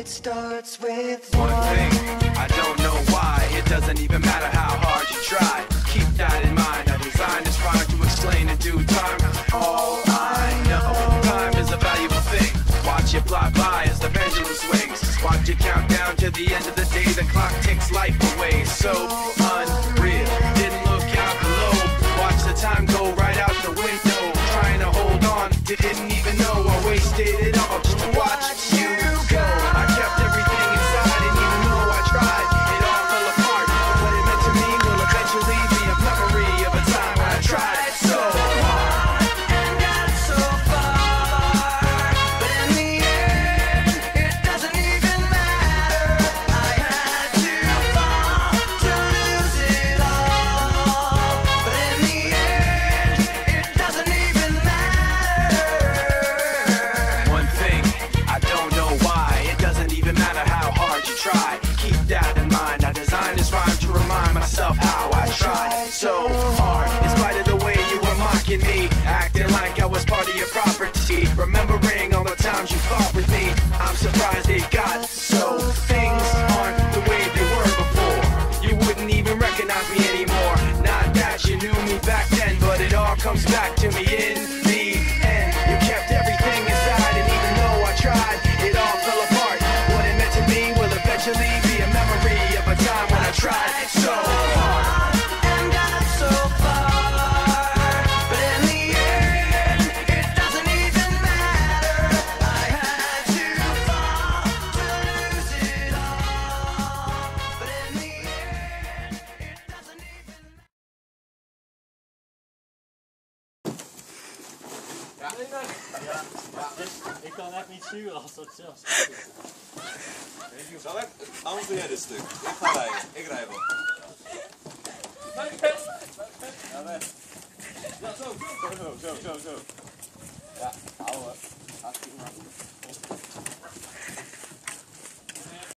It starts with one thing. I don't know why. It doesn't even matter how hard you try. Keep that in mind. I designed this rhyme to explain in due time. All I know, time is a valuable thing. Watch it fly by as the pendulum swings. Watch it count down to the end of the day. The clock takes life away. So unreal. Didn't look out below. Watch the time go right out the window. Trying to hold on. Didn't even know I wasted it all just to watch you go. I kept everything inside, and even though I tried, it all fell apart. But what it meant to me will eventually be a memory of a time when I tried so hard and got so far, but in the end, it doesn't even matter. I had to fall to lose it all, but in the end, it doesn't even matter. one thing. I don't know why. It doesn't even matter how hard you try. Keep that in mind. I designed this rhyme to remind myself how I tried so hard. In spite of the way you were mocking me, acting like I was part of your property, remembering all the times you fought with me. I'm surprised it got so. Things aren't the way they were before. You wouldn't even recognize me anymore. Not that you knew me back then, but it all comes back to me in the end. You kept everything inside, and even though I tried, it all fell apart. What it meant to me will eventually be a memory of a time when I tried so hard And got so far, but in the end, it doesn't even matter. I had to fall to lose it all, but in the end, it doesn't even matter. Ik kan echt niet sturen als dat zelfs. Zal ik? Anders doe jij dit stuk. Ik ga rijden. Ik rij wel. Ja, weg. Ja, zo. Zo. Ja, ouwe. Hartstikke goed.